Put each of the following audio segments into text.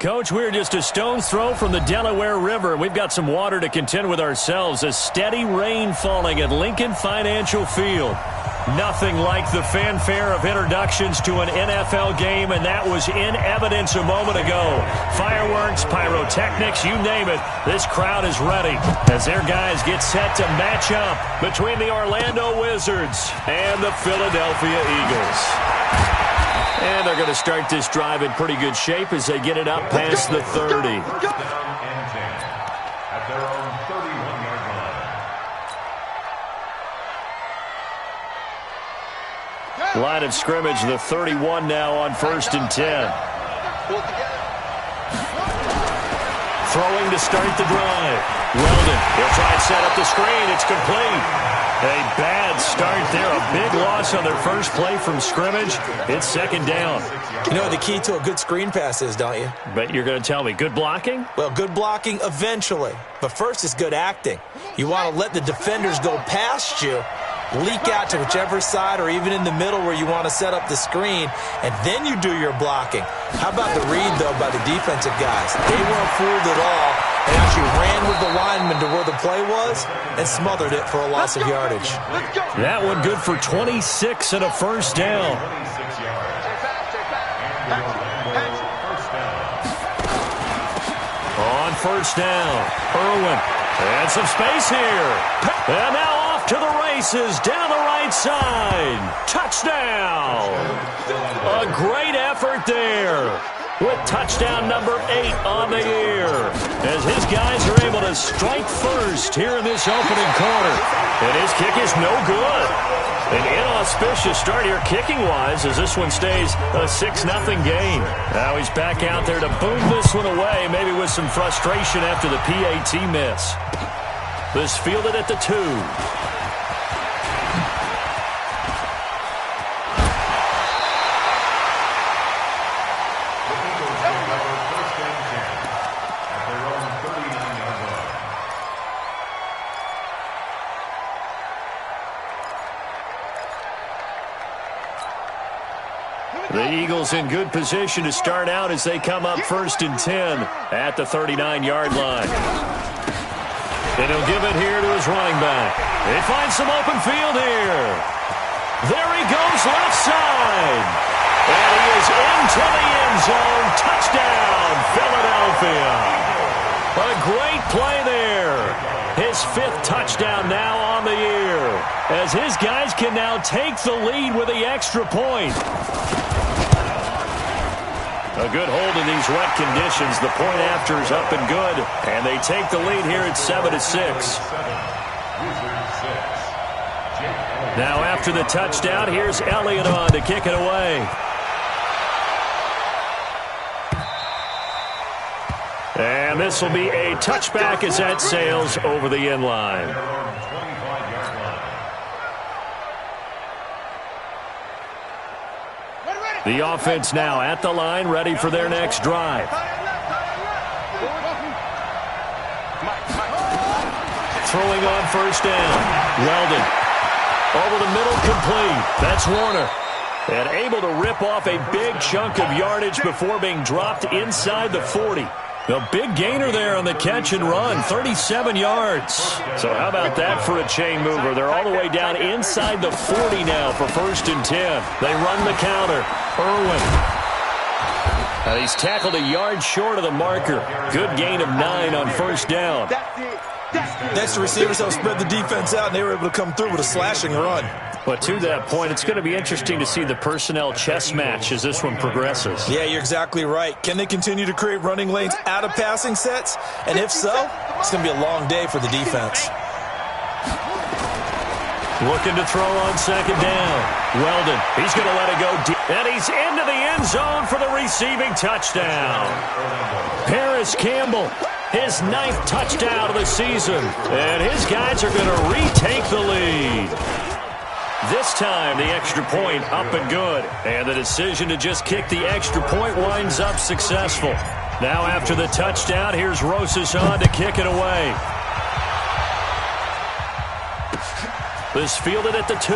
Coach, we're just a stone's throw from the Delaware River. We've got some water to contend with ourselves. A steady rain falling at Lincoln Financial Field. Nothing like the fanfare of introductions to an NFL game, and that was in evidence a moment ago. Fireworks, pyrotechnics, you name it. This crowd is ready as their guys get set to match up between the Orlando Wizards and the Philadelphia Eagles. And they're going to start this drive in pretty good shape as they get it up past the 30. At their own 31-yard line. Line of scrimmage, the 31 now on 1st and 10. Throwing to start the drive. Weldon, he'll try and set up the screen. It's complete. A bad start there. A big loss on their first play from scrimmage. It's 2nd down. You know what the key to a good screen pass is, don't you? But you're going to tell me, good blocking? Well, good blocking eventually. But first is good acting. You want to let the defenders go past you, leak out to whichever side or even in the middle where you want to set up the screen, and then you do your blocking. How about the read, though, by the defensive guys? They weren't fooled at all. They actually ran with the lineman to where the play was and smothered it for a loss of yardage. That one good for 26 and a first down. On 1st down, Irwin. And some space here. And now off to the races down the right side. Touchdown. A great effort there, with touchdown number 8 on the year, as his guys are able to strike first here in this opening quarter. And his kick is no good. An inauspicious start here kicking-wise as this one stays a 6-0 game. Now he's back out there to boom this one away, maybe with some frustration after the PAT miss. This fielded at the 2. The Eagles in good position to start out as they come up 1st and 10 at the 39-yard line. And he'll give it here to his running back. They find some open field here. There he goes left side. And he is into the end zone. Touchdown, Philadelphia. A great play there. His 5th touchdown now on the year, as his guys can now take the lead with the extra point. A good hold in these wet conditions. The point after is up and good, and they take the lead here at 7-6. Now after the touchdown, here's Elliott on to kick it away. And this will be a touchback as that sails over the end line. The offense now at the line, ready for their next drive. Throwing on 1st down. Weldon. Over the middle, complete. That's Warner. And able to rip off a big chunk of yardage before being dropped inside the 40. A big gainer there on the catch and run, 37 yards. So how about that for a chain mover? They're all the way down inside the 40 now for 1st and 10. They run the counter. Irwin. And he's tackled a yard short of the marker. Good gain of 9 on 1st down. Next, the receivers helped spread the defense out, and they were able to come through with a slashing run. But to that point, it's going to be interesting to see the personnel chess match as this one progresses. Yeah, you're exactly right. Can they continue to create running lanes out of passing sets? And if so, it's going to be a long day for the defense. Looking to throw on 2nd down. Weldon, he's going to let it go deep. And he's into the end zone for the receiving touchdown. Paris Campbell, his 9th touchdown of the season. And his guys are going to retake the lead. This time, the extra point up and good. And the decision to just kick the extra point winds up successful. Now after the touchdown, here's Rosas on to kick it away. This fielded at the 2.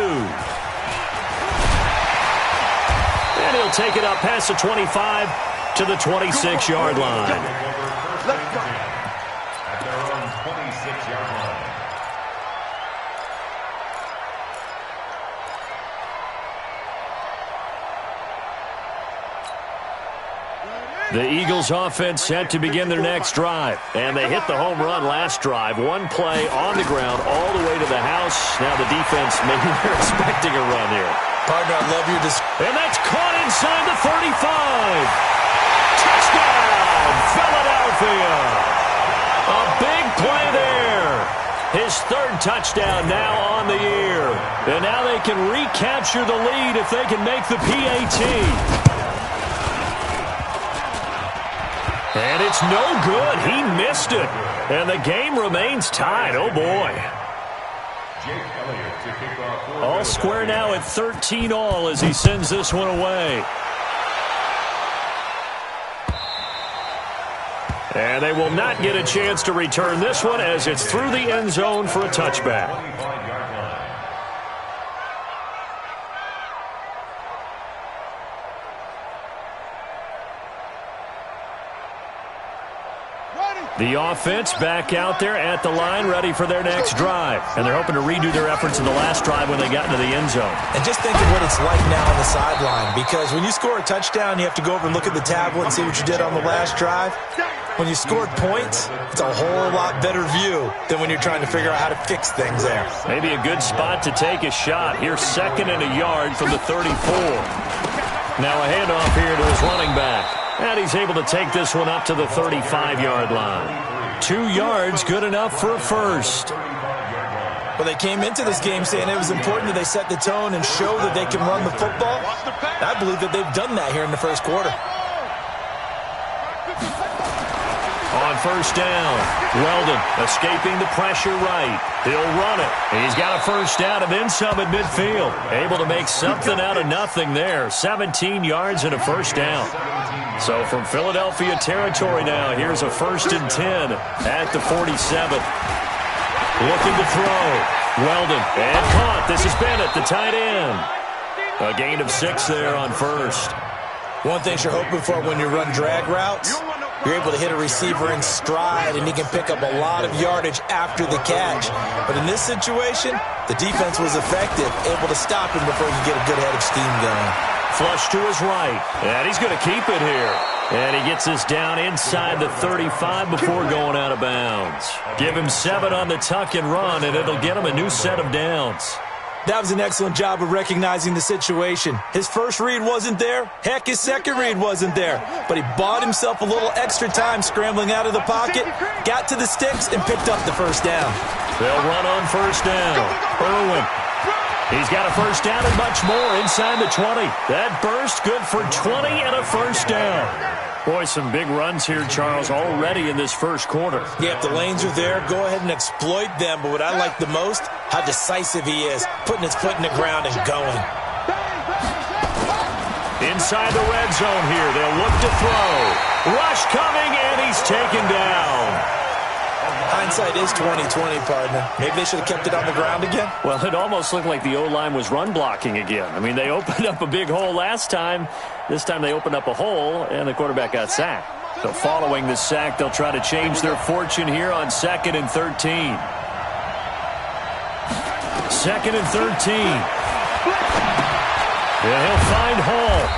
And he'll take it up past the 25 to the 26-yard line. Let's go. At their own 26-yard line. The Eagles offense set to begin their next drive. And they hit the home run last drive. One play on the ground all the way to the house. Now the defense, maybe they're expecting a run here. Partner, I love your and that's caught inside the 35. Touchdown, Philadelphia. A big play there. His third touchdown now on the year. And now they can recapture the lead if they can make the PAT. And it's no good. He missed it. And the game remains tied. Oh, boy. All square now at 13-all as he sends this one away. And they will not get a chance to return this one as it's through the end zone for a touchback. The offense back out there at the line, ready for their next drive. And they're hoping to redo their efforts in the last drive when they got into the end zone. And just think of what it's like now on the sideline, because when you score a touchdown, you have to go over and look at the tablet and see what you did on the last drive. When you scored points, it's a whole lot better view than when you're trying to figure out how to fix things there. Maybe a good spot to take a shot. Here's 2nd and a yard from the 34. Now a handoff here to his running back. And he's able to take this one up to the 35-yard line. 2 yards, good enough for a first. Well, they came into this game saying it was important that they set the tone and show that they can run the football. I believe that they've done that here in the first quarter. On first down, Weldon escaping the pressure right. He'll run it. He's got a first down and then some at midfield. Able to make something out of nothing there. 17 yards and a first down. So from Philadelphia territory now, here's a 1st and 10 at the 47. Looking to throw. Weldon and caught. This is Bennett, the tight end. A gain of 6 there on first. One thing you're hoping for when you run drag routes, you're able to hit a receiver in stride, and he can pick up a lot of yardage after the catch. But in this situation, the defense was effective, able to stop him before he could get a good head of steam going. Flush to his right, and he's going to keep it here. And he gets this down inside the 35 before going out of bounds. Give him 7 on the tuck and run, and it'll get him a new set of downs. That was an excellent job of recognizing the situation. His first read wasn't there. Heck, his second read wasn't there. But he bought himself a little extra time scrambling out of the pocket, got to the sticks, and picked up the first down. They'll run on first down. Irwin. He's got a first down and much more inside the 20. That burst good for 20 and a first down. Boy, some big runs here, Charles, already in this first quarter. Yeah, if the lanes are there, go ahead and exploit them. But what I like the most, how decisive he is, putting his foot in the ground and going. Inside the red zone here, they'll look to throw. Rush coming, and he's taken down. Hindsight is 20/20, partner. Maybe they should have kept it on the ground again. Well, it almost looked like the O-line was run blocking again. I mean, they opened up a big hole last time. This time they opened up a hole, and the quarterback got sacked. So following the sack, they'll try to change their fortune here on 2nd and 13. 2nd and 13. And he'll find Hall.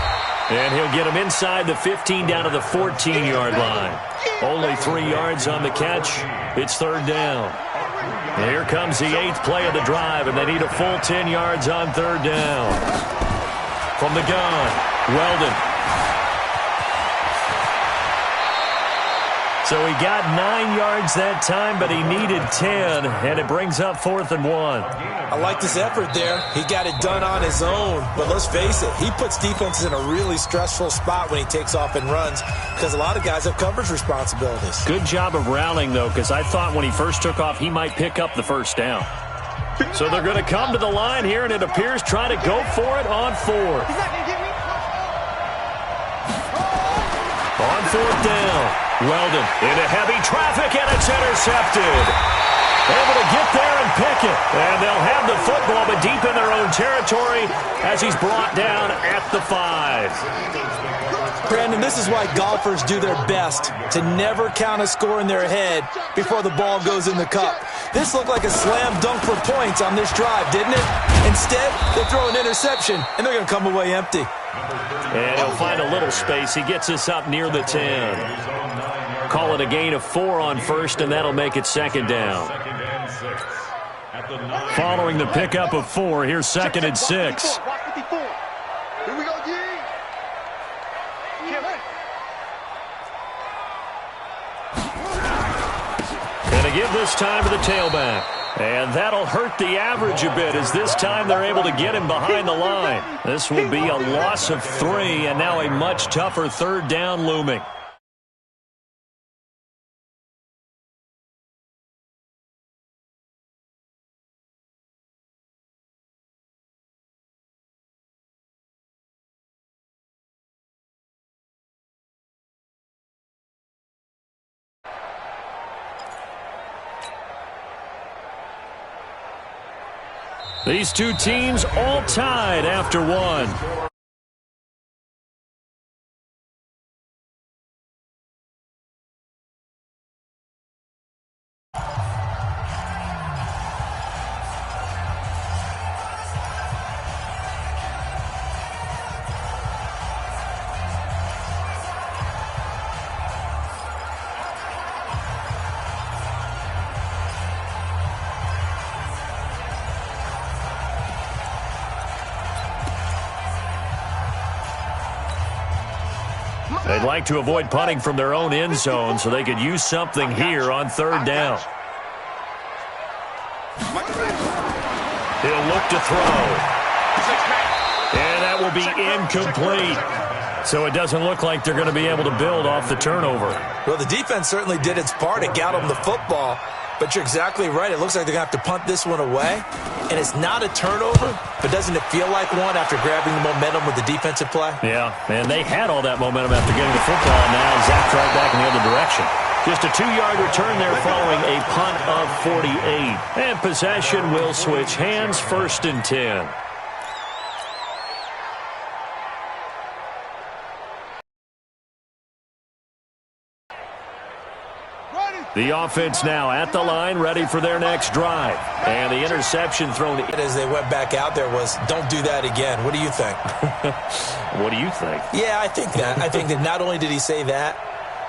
And he'll get him inside the 15 down to the 14-yard line. Only 3 yards on the catch. It's 3rd down. And here comes the 8th play of the drive, and they need a full 10 yards on 3rd down. From the gun, Weldon. So he got 9 yards that time, but he needed 10, and it brings up 4th and 1. I like this effort there. He got it done on his own, but let's face it, he puts defenses in a really stressful spot when he takes off and runs because a lot of guys have coverage responsibilities. Good job of rallying, though, because I thought when he first took off, he might pick up the first down. So they're going to come to the line here, and it appears trying to go for it on 4th. On 4th down. Weldon into heavy traffic, and it's intercepted. able to get there and pick it. And they'll have the football, but deep in their own territory as he's brought down at the 5. Brandon, this is why golfers do their best to never count a score in their head before the ball goes in the cup. This looked like a slam dunk for points on this drive, didn't it? Instead, they throw an interception, and they're going to come away empty. And he'll find a little space. He gets us up near the 10. Call it a gain of 4 on first, and that'll make it second down. Following the pickup of 4, here's second and 6. Here we go, G. Gonna give this time to the tailback. And that'll hurt the average a bit as this time they're able to get him behind the line. This will be a loss of 3 and now a much tougher third down looming. These two teams all tied after 1. They'd like to avoid punting from their own end zone so they could use something here on third down. He'll look to throw. And that will be incomplete. So it doesn't look like they're going to be able to build off the turnover. Well, the defense certainly did its part. It got them the football. But you're exactly right. It looks like they're going to have to punt this one away. And it's not a turnover, but doesn't it feel like one after grabbing the momentum with the defensive play? Yeah, and they had all that momentum after getting the football, and now zapped right back in the other direction. Just a 2-yard return there following a punt of 48. And possession will switch hands, first and 10. The offense now at the line, ready for their next drive. And the interception thrown as they went back out there was, don't do that again. What do you think? What do you think? Yeah, I think that not only did he say that,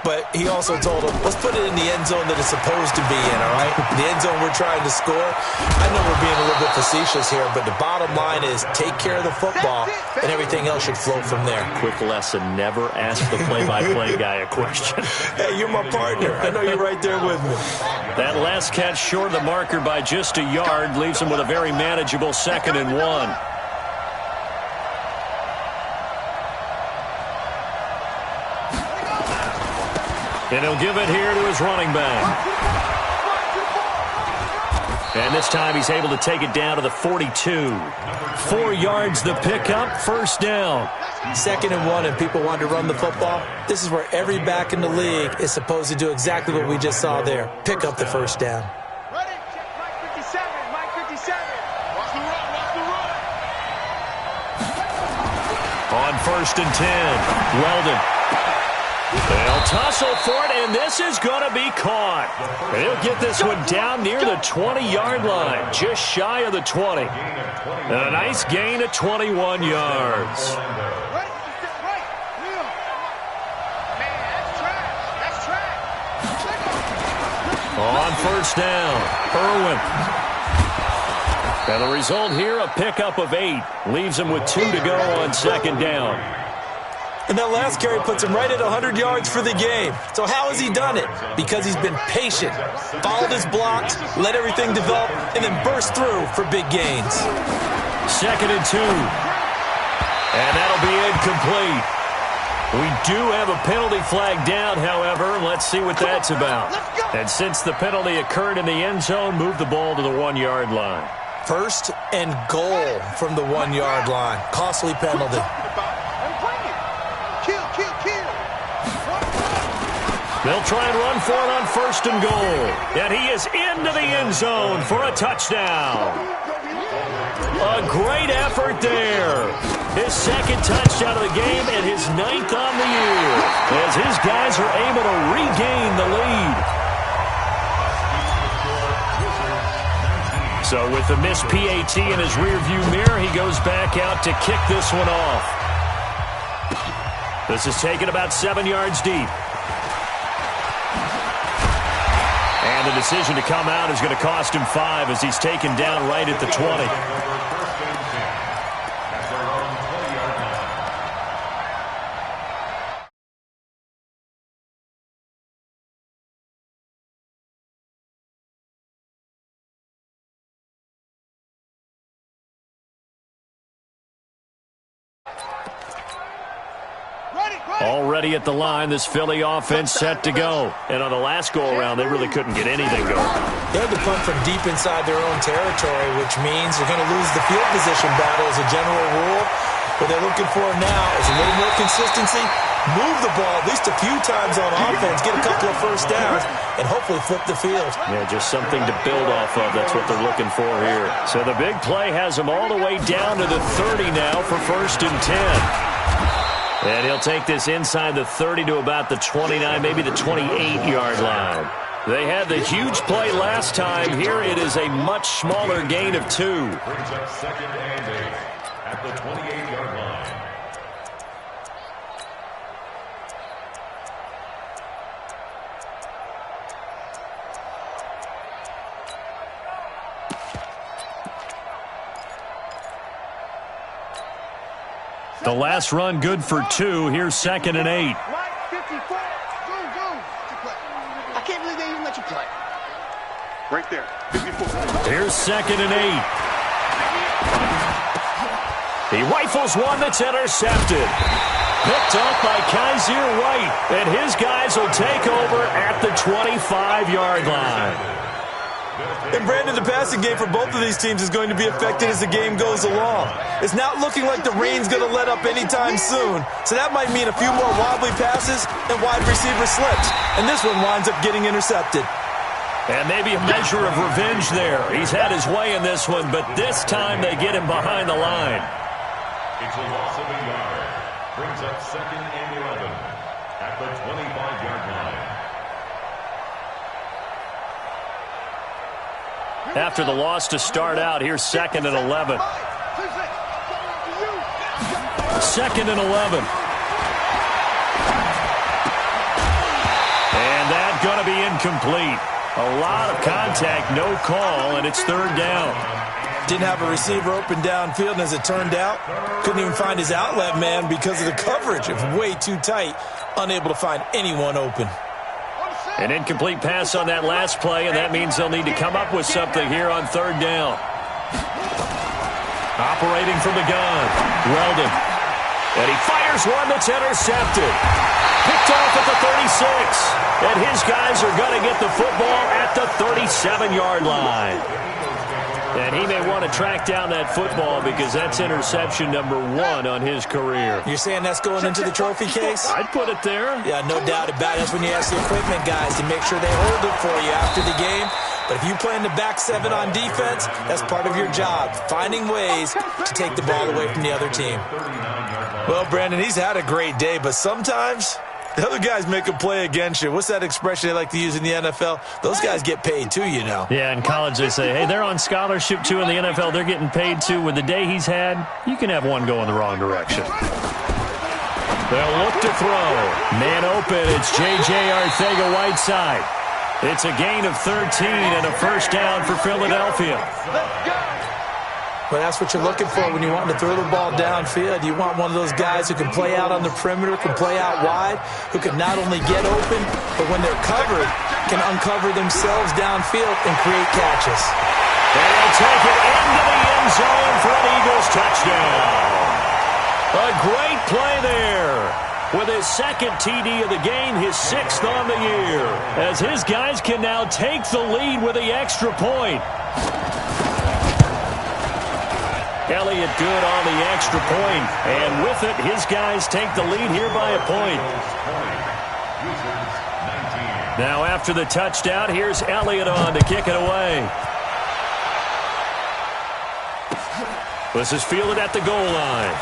but he also told them, let's put it in the end zone that it's supposed to be in, all right? The end zone we're trying to score. I know we're being a little bit facetious here, but the bottom line is take care of the football, and everything else should flow from there. Quick lesson, never ask the play-by-play guy a question. Hey, you're my partner. I know you're right there with me. That last catch short of the marker by just a yard leaves him with a very manageable second and 1. And he'll give it here to his running back. And this time he's able to take it down to the 42. 4 yards the pickup, first down. Second and 1, and people want to run the football. This is where every back in the league is supposed to do exactly what we just saw there. Pick up the first down. Ready? Check Mike 57. Mike 57. Watch the run. Watch the run. On first and 10, Weldon. They'll tussle for it, and this is going to be caught. And he'll get this one down near the 20-yard line, just shy of the 20. And a nice gain of 21 yards. On first down, Irwin. And the result here, a pickup of 8. Leaves him with 2 to go on second down. And that last carry puts him right at 100 yards for the game. So how has he done it? Because he's been patient, followed his blocks, let everything develop, and then burst through for big gains. Second and 2. And that'll be incomplete. We do have a penalty flag down, however. Let's see what that's about. And since the penalty occurred in the end zone, move the ball to the 1-yard line. First and goal from the 1-yard line. Costly penalty. They'll try and run for it on 1st and goal. And he is into the end zone for a touchdown. A great effort there. His 2nd touchdown of the game and his 9th on the year, as his guys are able to regain the lead. So with the missed PAT in his rearview mirror, he goes back out to kick this one off. This is taken about 7 yards deep. And the decision to come out is going to cost him 5 as he's taken down right at the 20. Already at the line, this Philly offense set to go. And on the last go-around, they really couldn't get anything going. They had to punt from deep inside their own territory, which means they're going to lose the field position battle as a general rule. What they're looking for now is a little more consistency, move the ball at least a few times on offense, get a couple of first downs, and hopefully flip the field. Yeah, just something to build off of. That's what they're looking for here. So the big play has them all the way down to the 30 now for 1st and 10. And he'll take this inside the 30 to about the 29, maybe the 28-yard line. They had the huge play last time. Here it is a much smaller gain of 2. Brings up 2nd and 8 at the 28-yard line. The last run good for 2. Here's 2nd and 8. Right, 54. I can't believe they even let you play. Right there, 54. Here's 2nd and 8. He rifles one that's intercepted. Picked up by Kaiser White. And his guys will take over at the 25-yard line. And Brandon, the passing game for both of these teams is going to be affected as the game goes along. It's not looking like the rain's going to let up anytime soon. So that might mean a few more wobbly passes and wide receiver slips. And this one winds up getting intercepted. And maybe a measure of revenge there. He's had his way in this one, but this time they get him behind the line. It's a loss of a yard. Brings up 2nd and 11 at the 25-yard line. After the loss to start out, here's 2nd and 11. 2nd and 11. And that's going to be incomplete. A lot of contact, no call, and it's 3rd down. Didn't have a receiver open downfield, and as it turned out, couldn't even find his outlet man because of the coverage. It was way too tight, unable to find anyone open. An incomplete pass on that last play, and that means they'll need to come up with something here on 3rd down. Operating from the gun, Weldon. And he fires one that's intercepted. Picked off at the 36. And his guys are going to get the football at the 37-yard line. And he may want to track down that football because that's interception number 1 on his career. You're saying that's going into the trophy case? I'd put it there. Yeah, no doubt about it. That's when you ask the equipment guys to make sure they hold it for you after the game. But if you play in the back 7 on defense, that's part of your job, finding ways to take the ball away from the other team. Well, Brandon, he's had a great day, but sometimes the other guys make a play against you. What's that expression they like to use in the NFL? Those guys get paid too, you know. Yeah, in college they say, hey, they're on scholarship too. In the NFL, they're getting paid too. With the day he's had, you can have one go in the wrong direction. They'll look to throw. Man open, it's J.J. Arcega-Whiteside. It's a gain of 13 and a 1st down for Philadelphia. Well, that's what you're looking for when you want to throw the ball downfield. You want one of those guys who can play out on the perimeter, can play out wide, who can not only get open, but when they're covered, can uncover themselves downfield and create catches. And he'll take it into the end zone for an Eagles touchdown. A great play there. With his 2nd TD of the game, his 6th on the year. As his guys can now take the lead with the extra point. Elliott good on the extra point. And with it, his guys take the lead here by a point. Now after the touchdown, here's Elliott on to kick it away. This is fielded at the goal line.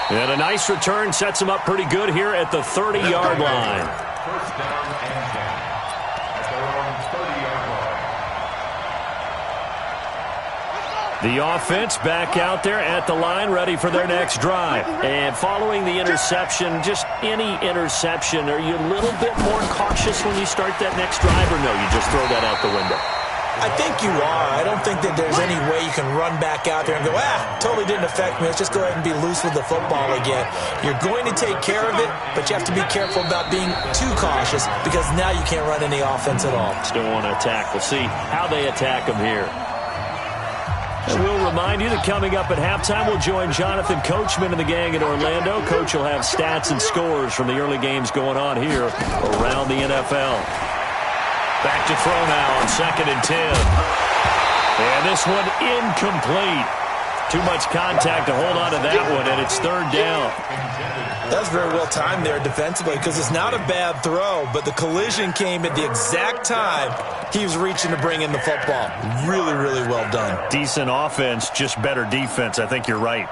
And a nice return sets him up pretty good here at the 30-yard line. First down and 10 at their own 30-yard line. The offense back out there at the line, ready for their next drive. And following the interception, just any interception, are you a little bit more cautious when you start that next drive, or no, you just throw that out the window? I think you are. I don't think that there's any way you can run back out there and go, totally didn't affect me. Let's just go ahead and be loose with the football again. You're going to take care of it, but you have to be careful about being too cautious because now you can't run any offense at all. Still want to attack. We'll see how they attack them here. And we'll remind you that coming up at halftime, we'll join Jonathan Coachman and the gang in Orlando. Coach will have stats and scores from the early games going on here around the NFL. Back to throw now on 2nd and 10. And this one incomplete. Too much contact to hold on to that one, and it's 3rd down. That's very well timed there defensively because it's not a bad throw, but the collision came at the exact time he was reaching to bring in the football. Really, really well done. Decent offense, just better defense. I think you're right.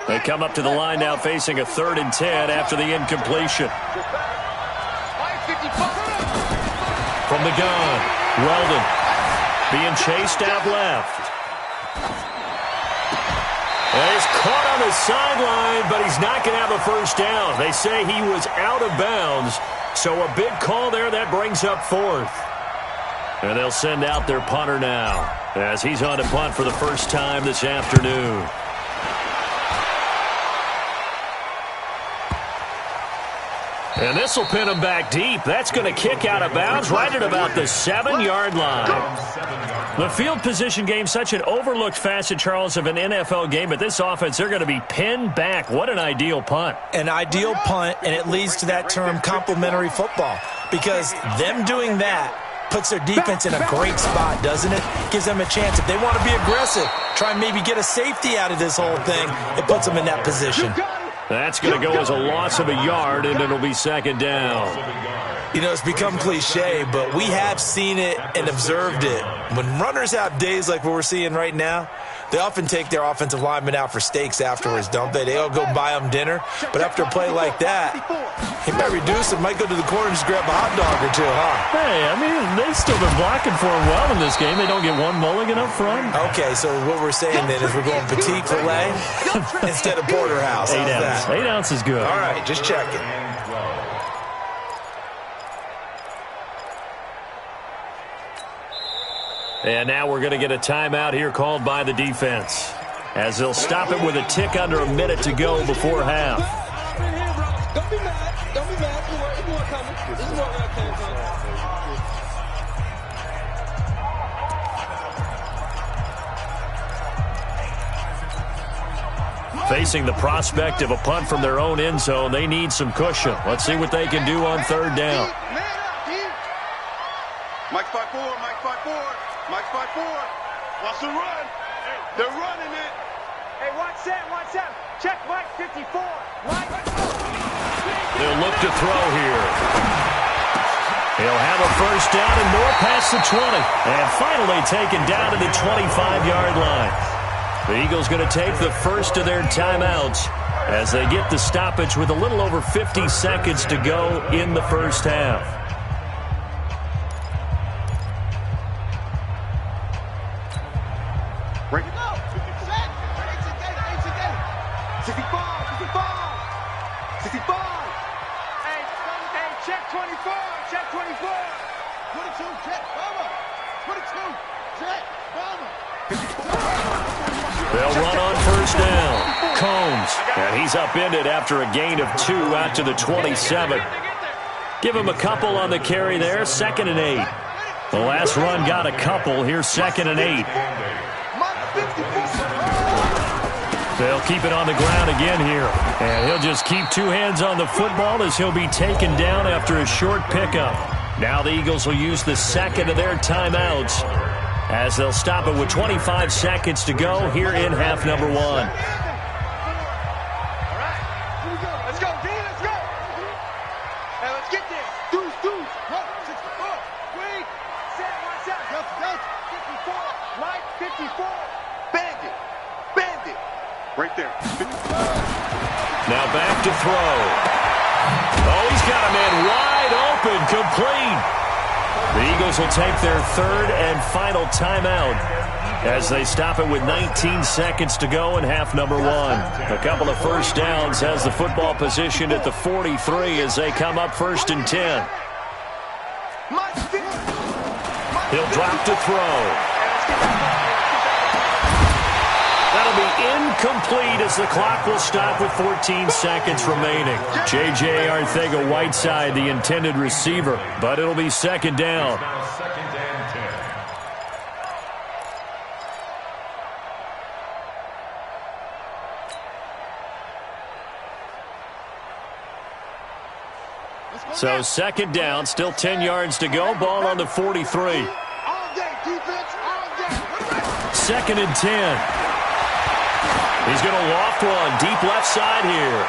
They come up to the line now facing a 3rd and 10 after the incompletion. From the gun, Weldon being chased out left. And he's caught on the sideline, but he's not going to have a first down. They say he was out of bounds, so a big call there that brings up 4th. And they'll send out their punter now as he's on to punt for the first time this afternoon. And this will pin him back deep. That's going to kick out of bounds right at about the 7-yard line. The field position game, such an overlooked facet, Charles, of an NFL game. But this offense, they're going to be pinned back. What an ideal punt. An ideal punt, and it leads to that term complementary football. Because them doing that puts their defense in a great spot, doesn't it? Gives them a chance. If they want to be aggressive, try and maybe get a safety out of this whole thing, it puts them in that position. That's going to go as a loss of a yard, and it'll be 2nd down. You know, it's become cliche, but we have seen it and observed it. When runners have days like what we're seeing right now, they often take their offensive linemen out for steaks afterwards, don't they? They all go buy them dinner. But after a play like that, he might reduce it, might go to the corner and just grab a hot dog or two, huh? Hey, I mean, they've still been blocking for him well in this game. They don't get one mulligan up front. Okay, so what we're saying then is we're going petite filet instead of porterhouse. 8 ounce. 8 ounce is good. All right, just checking. And now we're going to get a timeout here called by the defense, as they'll stop it with a tick under a minute to go before half. Don't be mad. Don't be mad. There's more coming. There's more coming. Facing the prospect of a punt from their own end zone, they need some cushion. Let's see what they can do on 3rd down. Mike 5-4, Mike 5-4, Mike 5-4. Wants to run. They're running it. Hey, watch that. Check Mike 54. Mike. They'll look to throw here. He'll have a first down and more past the 20. And finally taken down to the 25-yard line. The Eagles going to take the first of their timeouts as they get the stoppage with a little over 50 seconds to go in the first half. Break it up. 65. Hey, check 24. Check 24. 22, check. Bomber. 22, check. Bomber. They'll run on first down. Combs. And he's upended after a gain of 2 out to the 27. Give him a couple on the carry there. 2nd and 8. The last run got a couple. Here's 2nd and 8. They'll keep it on the ground again here. And he'll just keep 2 hands on the football as he'll be taken down after a short pickup. Now the Eagles will use the second of their timeouts as they'll stop it with 25 seconds to go here in half number 1. All right. Let's go, D. Let's go. Hey, let's get there. Deuce. 64. Wait. Set. Watch out. 54. Mike, 54. Bandit. Right there. 54. Now back to throw. Oh, he's got a man wide open, complete. The Eagles will take their third and final timeout as they stop it with 19 seconds to go in half number 1. A couple of first downs has the football positioned at the 43 as they come up 1st and 10. He'll drop to throw. That'll be incomplete as the clock will stop with 14 seconds remaining. J.J. Arcega-Whiteside, the intended receiver, but it'll be 2nd down. Second and 10. So 2nd down, still 10 yards to go. Ball on the 43. All day, defense, all day. 2nd and 10. He's going to loft one deep left side here.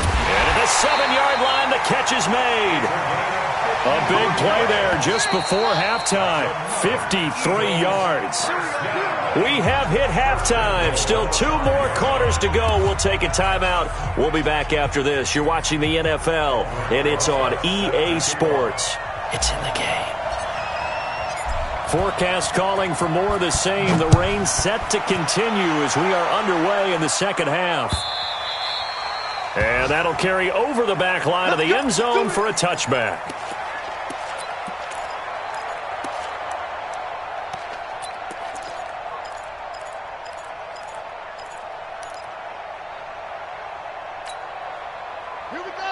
And at the 7-yard line, the catch is made. A big play there just before halftime. 53 yards. We have hit halftime. Still 2 more quarters to go. We'll take a timeout. We'll be back after this. You're watching the NFL, and it's on EA Sports. It's in the game. Forecast calling for more of the same. The rain set to continue as we are underway in the second half. And that'll carry over the back line of the end zone for a touchback.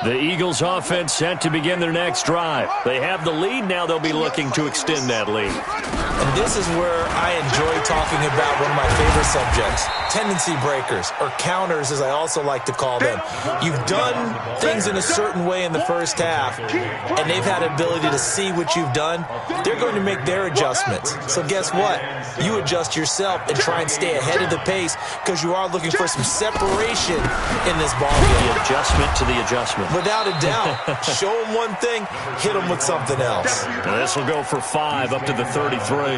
The Eagles offense set to begin their next drive. They have the lead. Now they'll be looking to extend that lead. And this is where I enjoy talking about one of my favorite subjects, tendency breakers, or counters as I also like to call them. You've done things in a certain way in the first half, and they've had ability to see what you've done. They're going to make their adjustments. So guess what? You adjust yourself and try and stay ahead of the pace because you are looking for some separation in this ball game. The adjustment to the adjustment. Without a doubt. Show them one thing, hit them with something else. And this will go for 5 up to the 33.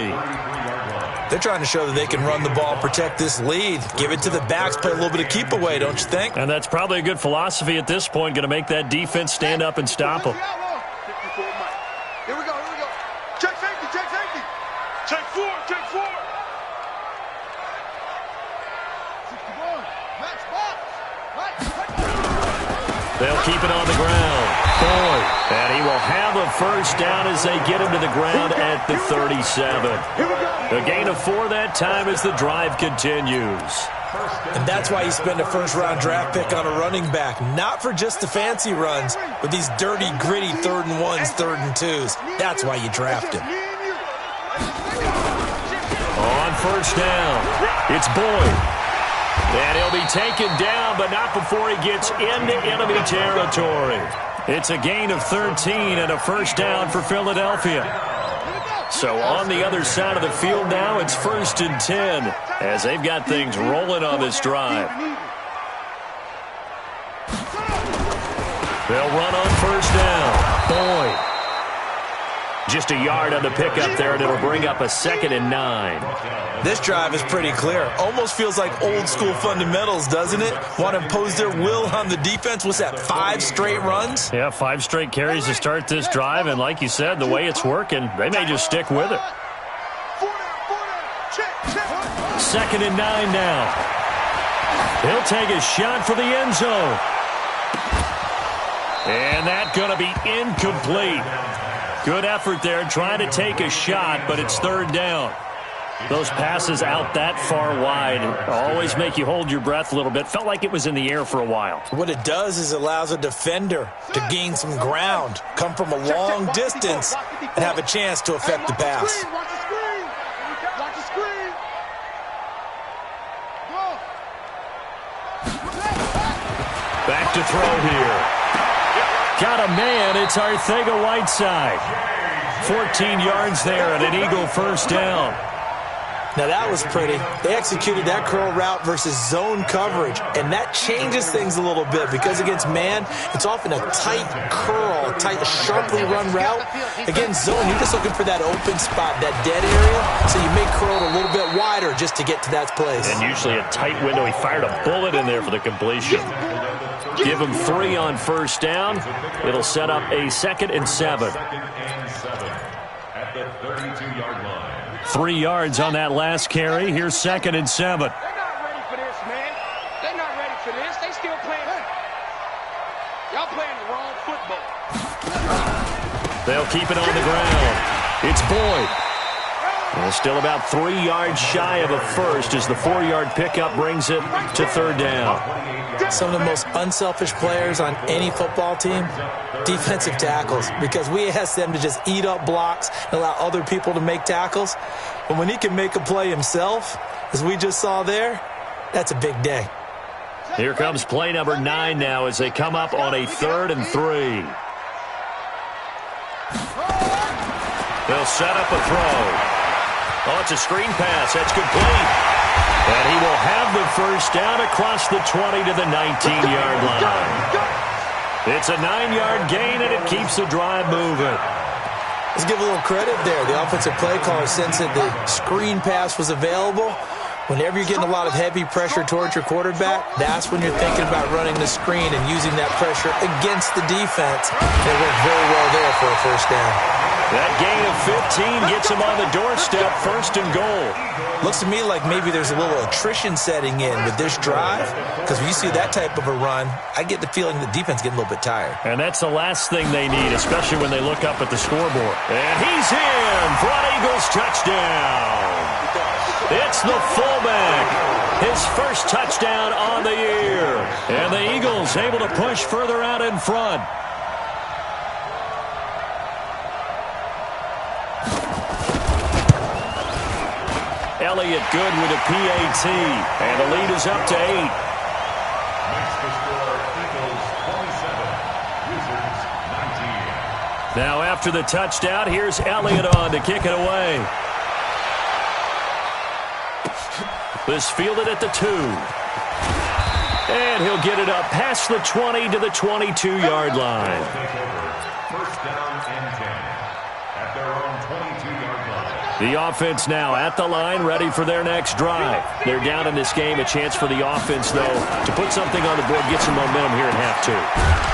They're trying to show that they can run the ball, protect this lead, give it to the backs, play a little bit of keep away, don't you think? And that's probably a good philosophy at this point, going to make that defense stand up and stop them. Here we go. Check safety. Check 4. 61. Max box. They'll keep it on the ground. Boyd. And he will have a first down as they get him to the ground at the 37. A gain of 4 that time as the drive continues. And that's why you spend a first-round draft pick on a running back. Not for just the fancy runs, but these dirty, gritty 3rd and 1s, 3rd and 2s. That's why you draft him. On first down, it's Boyd. And he'll be taken down, but not before he gets into enemy territory. It's a gain of 13 and a first down for Philadelphia. So on the other side of the field now, it's 1st and 10 as they've got things rolling on this drive. They'll run on first down. Boyd. Just a yard on the pickup there, and it'll bring up a 2nd and 9. This drive is pretty clear. Almost feels like old-school fundamentals, doesn't it? Want to impose their will on the defense. What's that, 5 straight runs? Yeah, 5 straight carries to start this drive, and like you said, the way it's working, they may just stick with it. 2nd and 9 now. He'll take a shot for the end zone. And that's going to be incomplete. Good effort there, trying to take a shot, but it's 3rd down. Those passes out that far wide always make you hold your breath a little bit. Felt like it was in the air for a while. What it does is it allows a defender to gain some ground, come from a long distance, and have a chance to affect the pass. Watch the screen. Watch the screen. Back to throw here. Got a man. It's Arcega-Whiteside. 14 yards there and an Eagle first down. Now that was pretty. They executed that curl route versus zone coverage, and that changes things a little bit because against man, it's often a tight curl, a tight, sharply run route. Against zone, you're just looking for that open spot, that dead area, so you may curl it a little bit wider just to get to that place. And usually a tight window. He fired a bullet in there for the completion. Give him 3 on first down. It'll set up a 2nd and 7. At the 32-yard line. 3 yards on that last carry. Here's 2nd and 7. They're not ready for this, man. They're not ready for this. They still playing. Y'all playing the wrong football. They'll keep it on the ground. It's Boyd. Well, still about 3 yards shy of a first as the 4-yard pickup brings it to 3rd down. Some of the most unselfish players on any football team, defensive tackles, because we ask them to just eat up blocks and allow other people to make tackles. But when he can make a play himself, as we just saw there, that's a big day. Here comes play number 9 now as they come up on a 3rd and 3. They'll set up a throw. Oh, it's a screen pass. That's complete. And he will have the first down across the 20 to the 19-yard line. It's a 9-yard gain, and it keeps the drive moving. Let's give a little credit there. The offensive play caller sensed that the screen pass was available. Whenever you're getting a lot of heavy pressure towards your quarterback, that's when you're thinking about running the screen and using that pressure against the defense. And it worked very well there for a first down. That gain of 15 gets him on the doorstep, 1st and goal. Looks to me like maybe there's a little attrition setting in with this drive, because when you see that type of a run, I get the feeling the defense getting a little bit tired. And that's the last thing they need, especially when they look up at the scoreboard. And he's in for an Eagles touchdown. It's the fullback. His first touchdown on the year. And the Eagles able to push further out in front. Elliott good with a PAT, and the lead is up to 8. Makes the score Eagles 27, Wizards 19. Now after the touchdown, here's Elliott on to kick it away. This fielded at the 2. And he'll get it up past the 20 to the 22-yard line. First down and 10 at their own 22-yard line. The offense now at the line, ready for their next drive. They're down in this game. A chance for the offense, though, to put something on the board, get some momentum here in half 2.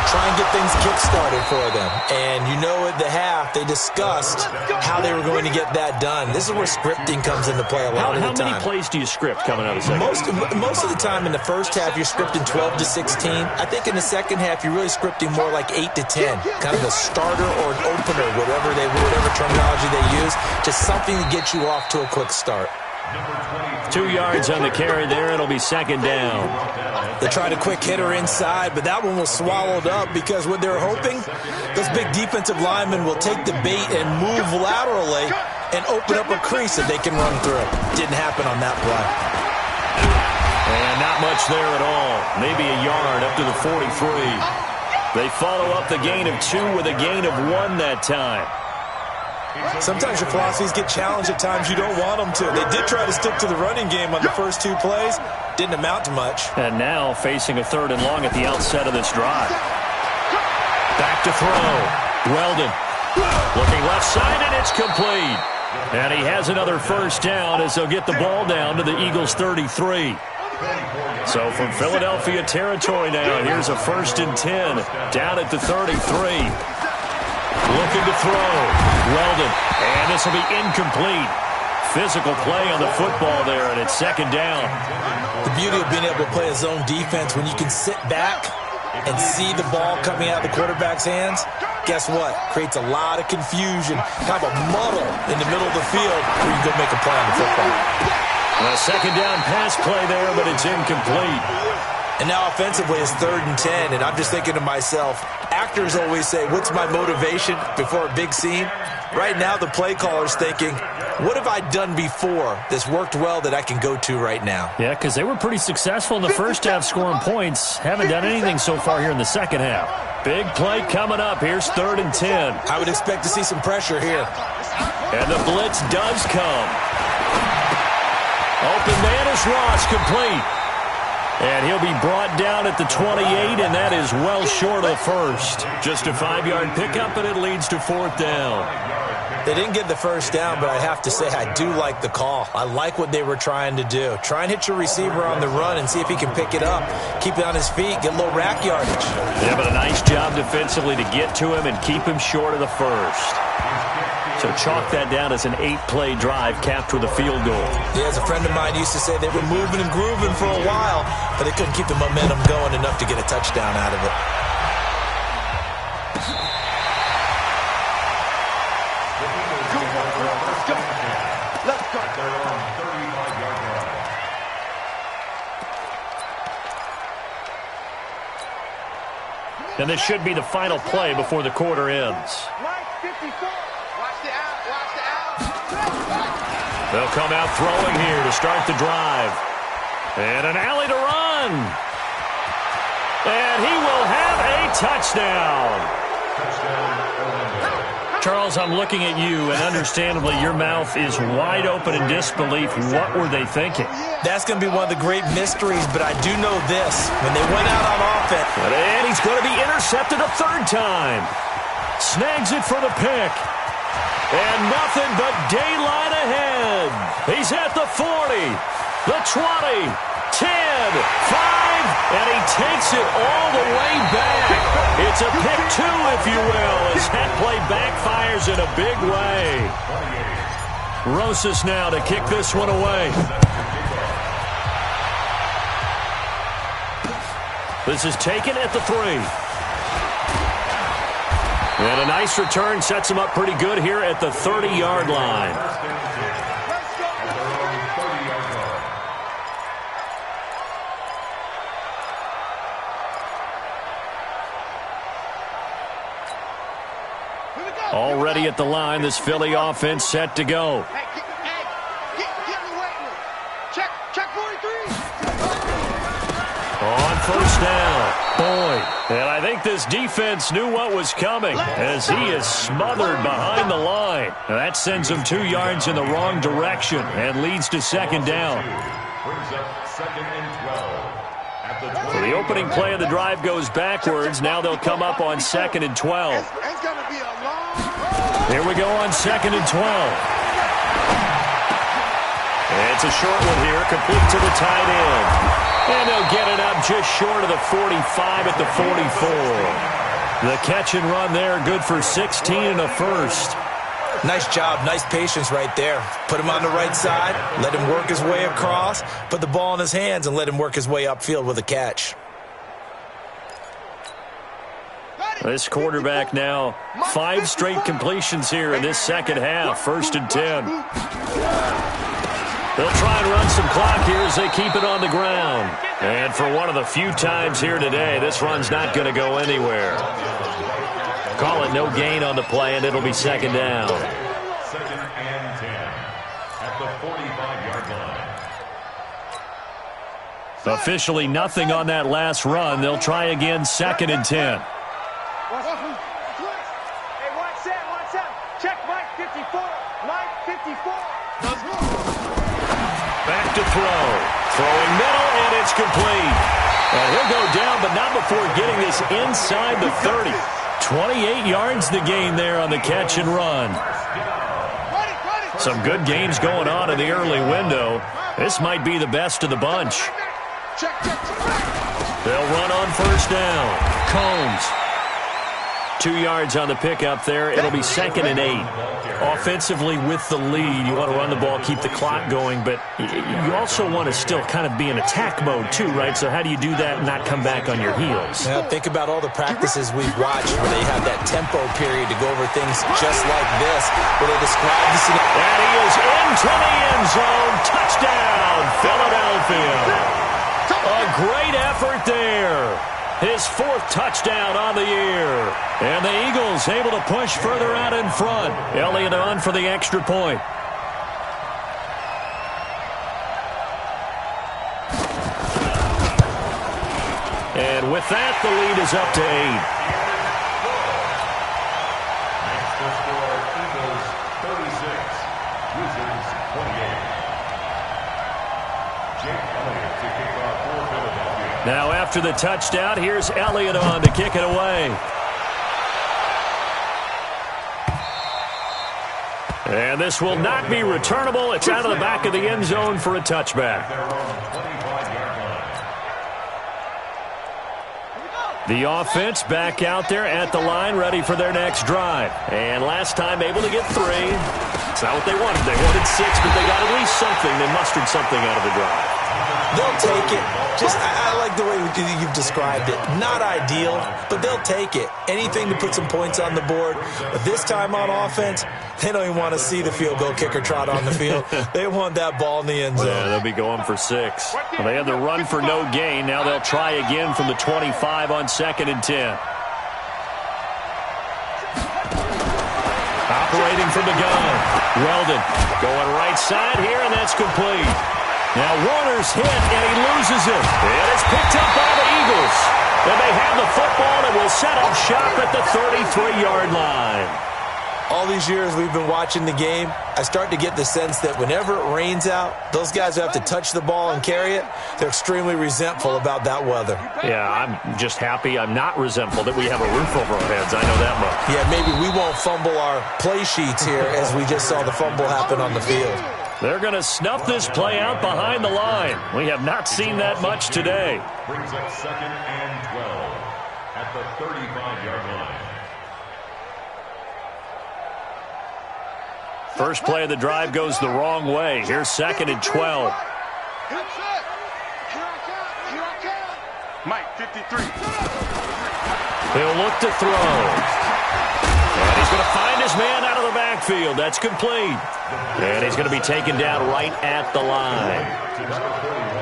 Try and get things kick-started for them. And you know at the half, they discussed how they were going to get that done. This is where scripting comes into play a lot of the time. How many plays do you script coming out of the second? Most of the time in the first half, you're scripting 12 to 16. I think in the second half, you're really scripting more like 8 to 10. Kind of a starter or an opener, whatever terminology they use. Just something to get you off to a quick start. 2 yards on the carry there. It'll be 2nd down. They tried a quick hitter inside, but that one was swallowed up because what they're hoping, those big defensive linemen will take the bait and move laterally and open up a crease that they can run through. Didn't happen on that play. And not much there at all. Maybe a yard up to the 43. They follow up the gain of 2 with a gain of 1 that time. Sometimes your philosophies get challenged at times you don't want them to. They did try to stick to the running game on the first 2 plays. Didn't amount to much. And now facing a 3rd and long at the outset of this drive. Back to throw. Weldon looking left side, and it's complete. And he has another first down as they'll get the ball down to the Eagles' 33. So from Philadelphia territory now, here's a 1st and 10 down at the 33. Looking to throw. Weldon. And this will be incomplete. Physical play on the football there, and it's 2nd down. The beauty of being able to play a zone defense when you can sit back and see the ball coming out of the quarterback's hands, guess what? Creates a lot of confusion, kind of a muddle in the middle of the field where you can go make a play on the football. A 2nd down pass play there, but it's incomplete. And now offensively it's 3rd and 10, and I'm just thinking to myself, actors always say, what's my motivation before a big scene? Right now the play caller's thinking, what have I done before that's worked well that I can go to right now? Yeah, because they were pretty successful in the first half scoring points. Haven't done anything so far here in the second half. Big play coming up. Here's 3rd and 10. I would expect to see some pressure here. And the blitz does come. Open man is Ross, complete. And he'll be brought down at the 28, and that is well short of the first. Just a 5-yard pickup, and it leads to 4th down. They didn't get the first down, but I have to say I do like the call. I like what they were trying to do. Try and hit your receiver on the run and see if he can pick it up. Keep it on his feet, get a little rack yardage. Yeah, but a nice job defensively to get to him and keep him short of the first. So chalk that down as an 8-play drive capped with a field goal. Yeah, as a friend of mine used to say, they were moving and grooving for a while, but they couldn't keep the momentum going enough to get a touchdown out of it. And this should be the final play before the quarter ends. They'll come out throwing here to start the drive. And an alley to run. And he will have a touchdown. Charles, I'm looking at you, and understandably your mouth is wide open in disbelief. What were they thinking? That's going to be one of the great mysteries, but I do know this. When they went out on offense. And he's going to be intercepted a 3rd time. Snags it for the pick. And nothing but daylight ahead. He's at the 40, the 20, 10, 5, and he takes it all the way back. It's a pick 2, if you will, as that play backfires in a big way. Rosas now to kick this one away. This is taken at the 3. And a nice return sets him up pretty good here at the 30-yard line. Already at the line, this Philly offense set to go. On 1st down, Boyd. And I think this defense knew what was coming as he is smothered behind the line. Now that sends him 2 yards in the wrong direction and leads to 2nd down. So the opening play of the drive goes backwards. Now they'll come up on 2nd and 12. Here we go on 2nd and 12. It's a short one here, complete to the tight end. And they'll get it up just short of the 45 at the 44. The catch and run there, good for 16 and a first. Nice job, nice patience right there. Put him on the right side, let him work his way across, put the ball in his hands, and let him work his way upfield with a catch. This quarterback now, 5 straight completions here in this second half. 1st and 10. They'll try and run some clock here as they keep it on the ground. And for one of the few times here today, this run's not going to go anywhere. Call it no gain on the play, and it'll be 2nd down. 2nd and 10 at the 45-yard line. Officially nothing on that last run. They'll try again 2nd and 10. Hey, watch that. Check Mike 54. Mike 54. Back to throw. Throwing middle, and it's complete. And he'll go down, but not before getting this inside the 30. 28 yards the gain there on the catch and run. Some good gains going on in the early window. This might be the best of the bunch. They'll run on 1st down. Combs. 2 yards on the pickup there. It'll be 2nd and 8. Offensively with the lead, you want to run the ball, keep the clock going, but you also want to still kind of be in attack mode too, right? So how do you do that and not come back on your heels? Now, think about all the practices we've watched where they have that tempo period to go over things just like this, where they describe the scenario. And he is into the end zone. Touchdown, Philadelphia. A great effort there. His 4th touchdown on the year. And the Eagles able to push further out in front. Elliott on for the extra point. And with that, the lead is up to 8. Now after the touchdown, here's Elliott on to kick it away. And this will not be returnable. It's out of the back of the end zone for a touchback. The offense back out there at the line, ready for their next drive. And last time able to get 3. It's not what they wanted. They wanted 6, but they got at least something. They mustered something out of the drive. They'll take it. I like the way you've described it. Not ideal, but they'll take it. Anything to put some points on the board. But this time on offense, they don't even want to see the field goal kicker trot on the field. They want that ball in the end zone. Yeah, they'll be going for 6. Well, they had the run for no gain. Now they'll try again from the 25 on 2nd and 10. Operating from the gun. Weldon going right side here, and that's complete. Now Warner's hit, and he loses it. And it's picked up by the Eagles. And they have the football and will set up shop at the 33-yard line. All these years we've been watching the game, I start to get the sense that whenever it rains out, those guys who have to touch the ball and carry it, they're extremely resentful about that weather. Yeah, I'm just happy I'm not resentful that we have a roof over our heads. I know that much. Yeah, maybe we won't fumble our play sheets here as we just saw the fumble happen on the field. They're going to snuff this play out behind the line. We have not seen that much today. Brings up 2nd and 12 at the 35-yard line. First play of the drive goes the wrong way. Here's 2nd and 12. Mike, 53. He'll look to throw. And he's going to find his man out of the backfield. That's complete. And he's going to be taken down right at the line.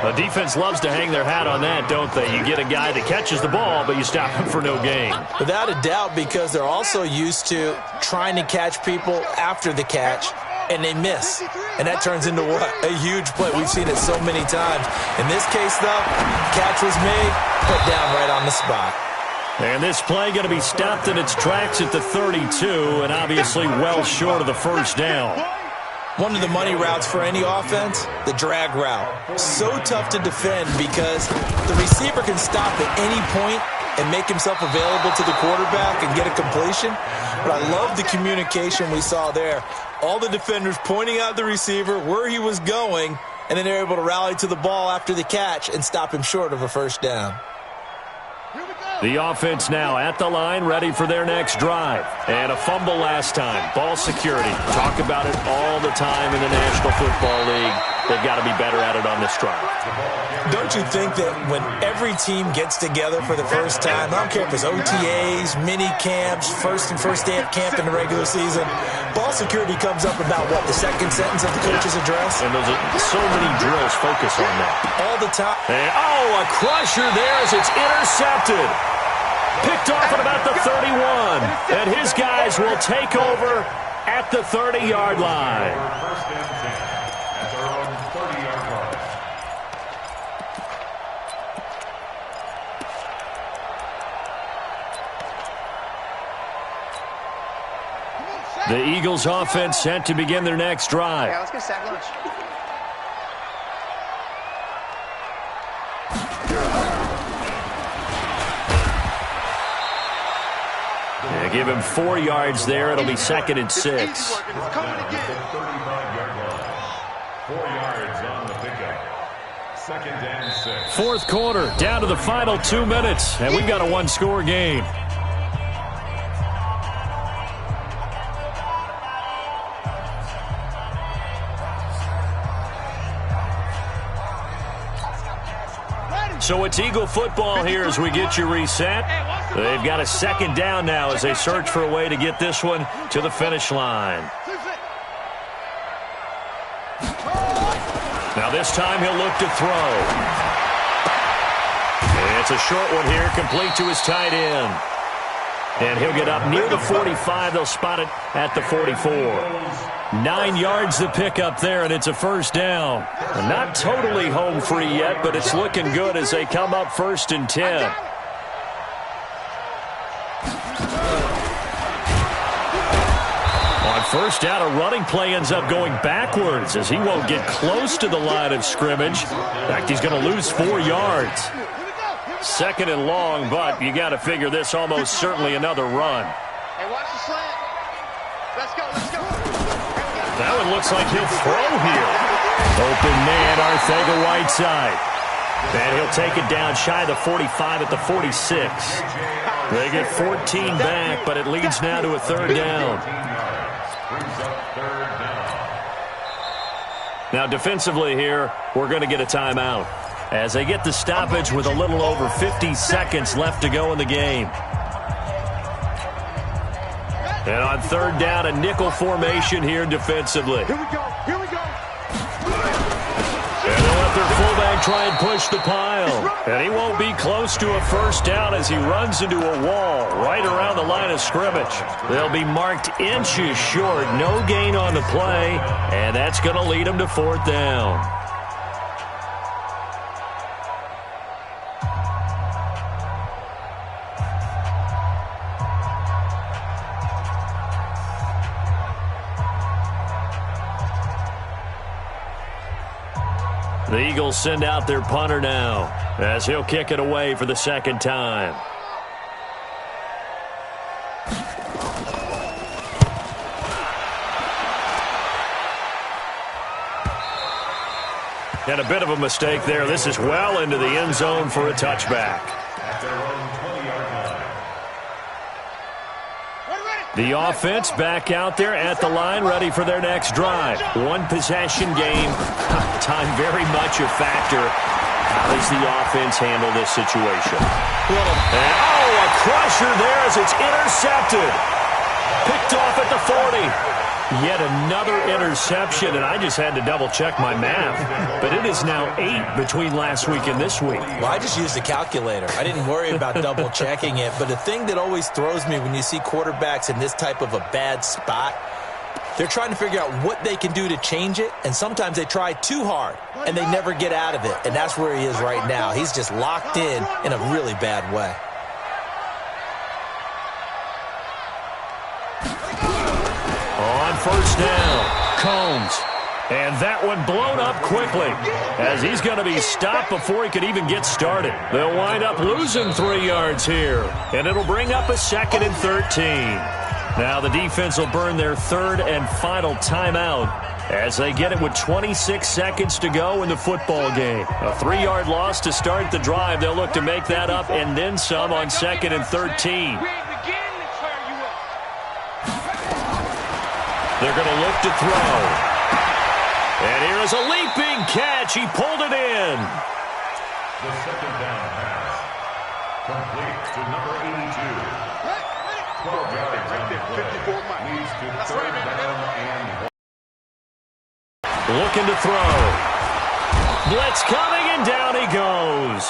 The defense loves to hang their hat on that, don't they? You get a guy that catches the ball, but you stop him for no gain. Without a doubt, because they're also used to trying to catch people after the catch, and they miss. And that turns into what? A huge play. We've seen it so many times. In this case, though, catch was made, put down right on the spot. And this play going to be stopped in its tracks at the 32, and obviously well short of the first down. One of the money routes for any offense, the drag route. So tough to defend because the receiver can stop at any point and make himself available to the quarterback and get a completion. But I love the communication we saw there. All the defenders pointing out the receiver, where he was going, and then they're able to rally to the ball after the catch and stop him short of a first down. The offense now at the line, ready for their next drive. And a fumble last time. Ball security. Talk about it all the time in the National Football League. They've got to be better at it on this drive. Don't you think that when every team gets together for the first time, I don't care if it's OTAs, mini camps, first day of camp in the regular season, ball security comes up about, what, the second sentence of the coach's address? And there's so many drills focus on that. All the time. And, a crusher there as it's intercepted. Picked off at about the 31. And his guys will take over at the 30-yard line. First and 10 at their own 30-yard line. The Eagles offense set to begin their next drive. Yeah, let's get sack lunch. Yeah, give him 4 yards there. It'll be 2nd and 6. 35-yard line. 4 yards on the pickup. 2nd and 6. Fourth quarter, down to the final 2 minutes, and we've got a one-score game. So it's Eagle football here as we get you reset. They've got a 2nd down now as they search for a way to get this one to the finish line. Now this time he'll look to throw. And it's a short one here, complete to his tight end. And he'll get up near the 45. They'll spot it at the 44. 9 yards to pick up there, and it's a first down. Not totally home free yet, but it's looking good as they come up 1st and 10. On first down, a running play ends up going backwards as he won't get close to the line of scrimmage. In fact, he's going to lose 4 yards. 2nd and long, but you got to figure this almost certainly another run. Hey, watch the slant. Let's go, let's go. That one looks like he'll throw here. Open man, Arcega-Whiteside. And he'll take it down shy of the 45 at the 46. They get 14 back, but it leads now to a 3rd down. Now defensively here, we're going to get a timeout as they get the stoppage with a little over 50 seconds left to go in the game. And on 3rd down, a nickel formation here defensively. Here we go, here we go. And they'll let their fullback try and push the pile. And he won't be close to a 1st down as he runs into a wall right around the line of scrimmage. They'll be marked inches short. No gain on the play. And that's going to lead them to 4th down. The Eagles send out their punter now as he'll kick it away for the 2nd time. And a bit of a mistake there. This is well into the end zone for a touchback. At their own 20-yard line. The offense back out there at the line, ready for their next drive. 1 possession game. Time very much a factor. How does the offense handle this situation? A crusher there as it's intercepted. Picked off at the 40. Yet another interception, and I just had to double-check my math. But it is now 8 between last week and this week. Well, I just used a calculator. I didn't worry about double-checking it. But the thing that always throws me when you see quarterbacks in this type of a bad spot, they're trying to figure out what they can do to change it, and sometimes they try too hard, and they never get out of it. And that's where he is right now. He's just locked in a really bad way. On 1st down, Combs. And that one blown up quickly as he's going to be stopped before he could even get started. They'll wind up losing 3 yards here, and it'll bring up a 2nd and 13. Now the defense will burn their 3rd and final timeout as they get it with 26 seconds to go in the football game. A 3-yard loss to start the drive. They'll look to make that up and then some on 2nd and 13. They're going to look to throw. And here is a leaping catch. He pulled it in. The 2nd down pass. Complete to number 82. 12 yards on the play. Leads to 3rd down and 1. Looking to throw. Blitz coming, and down he goes.